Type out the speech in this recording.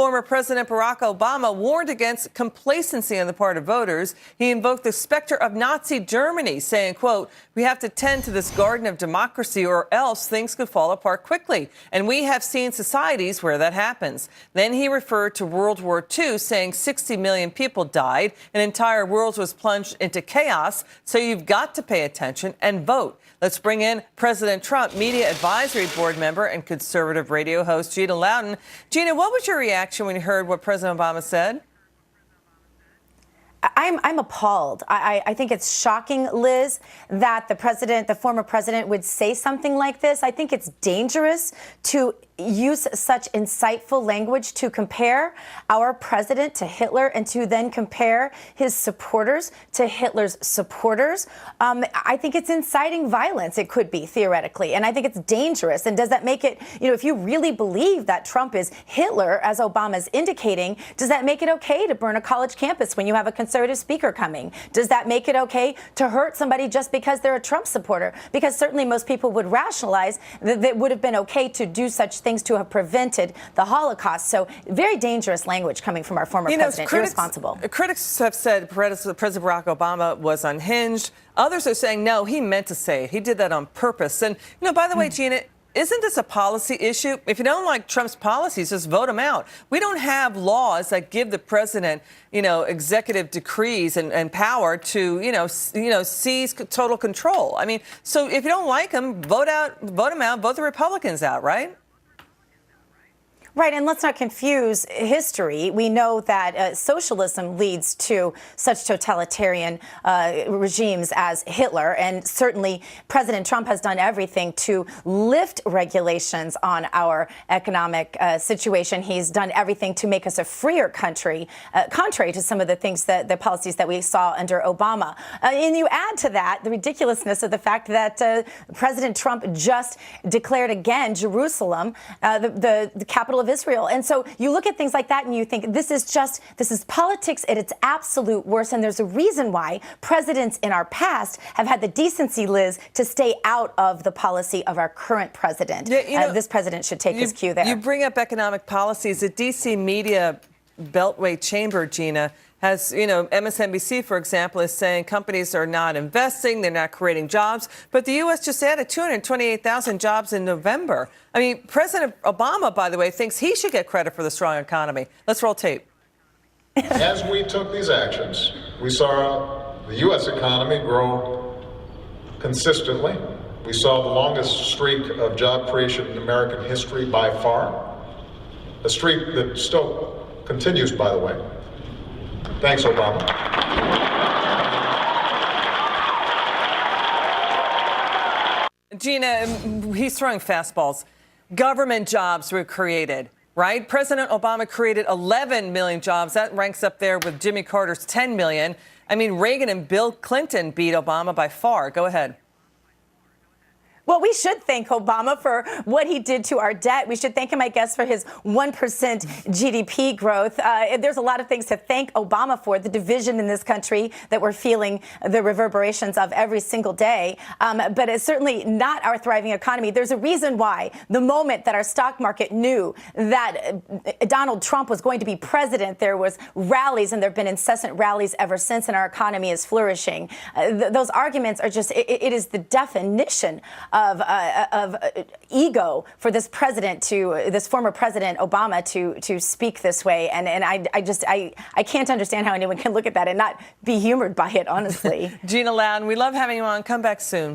Former President Barack Obama warned against complacency on the part of voters. He invoked the specter of Nazi Germany, saying, quote, "We have to tend to this garden of democracy or else things could fall apart quickly. And we have seen societies where that happens." Then he referred to World War II, saying 60 million people died. An entire world was plunged into chaos. So you've got to pay attention and vote. Let's bring in President Trump, Media Advisory Board member and conservative radio host Gina Loudon. Gina, what was your reaction when you heard what President Obama said? I'm appalled. I think it's shocking, Liz, that the former president would say something like this. I think it's dangerous to use such insightful language to compare our president to Hitler and to then compare his supporters to Hitler's supporters. I think it's inciting violence. It could be, theoretically. And I think it's dangerous. And does that make it, if you really believe that Trump is Hitler, as Obama's indicating, does that make it okay to burn a college campus when you have a conservative speaker coming? Does that make it okay to hurt somebody just because they're a Trump supporter? Because certainly most people would rationalize that it would have been okay to do such things to have prevented the Holocaust. So very dangerous language coming from our former president, irresponsible. Critics have said President Barack Obama was unhinged. Others are saying, no, he meant to say it. He did that on purpose. And, by the way, Gina, isn't this a policy issue? If you don't like Trump's policies, just vote him out. We don't have laws that give the president, executive decrees and power to, seize total control. I mean, so if you don't like him, vote him out, vote the Republicans out, right? Right, and let's not confuse history. We know that socialism leads to such totalitarian regimes as Hitler, and certainly President Trump has done everything to lift regulations on our economic situation. He's done everything to make us a freer country, contrary to some of the things the policies that we saw under Obama. And you add to that the ridiculousness of the fact that President Trump just declared again Jerusalem the capital of Israel. And so you look at things like that and you think this is politics at its absolute worst. And there's a reason why presidents in our past have had the decency, Liz, to stay out of the policy of our current president. Yeah, this president should take his cue there. You bring up economic policies. The D.C. Media Beltway Chamber, Gina, has, MSNBC, for example, is saying companies are not investing, they're not creating jobs. But the U.S. just added 228,000 jobs in November. I mean, President Obama, by the way, thinks he should get credit for the strong economy. Let's roll tape. As we took these actions, we saw the U.S. economy grow consistently. We saw the longest streak of job creation in American history by far, a streak that still continues, by the way. Thanks, Obama. Gina, he's throwing fastballs. Government jobs were created, right? President Obama created 11 million jobs. That ranks up there with Jimmy Carter's 10 million. I mean, Reagan and Bill Clinton beat Obama by far. Go ahead. Well, we should thank Obama for what he did to our debt. We should thank him, I guess, for his 1% GDP growth. There's a lot of things to thank Obama for, the division in this country that we're feeling the reverberations of every single day. But it's certainly not our thriving economy. There's a reason why the moment that our stock market knew that Donald Trump was going to be president, there was rallies, and there have been incessant rallies ever since, and our economy is flourishing. Those arguments are just, it is the definition of ego for this former President Obama to speak this way. And I can't understand how anyone can look at that and not be humored by it, honestly. Gina Loudon, we love having you on. Come back soon.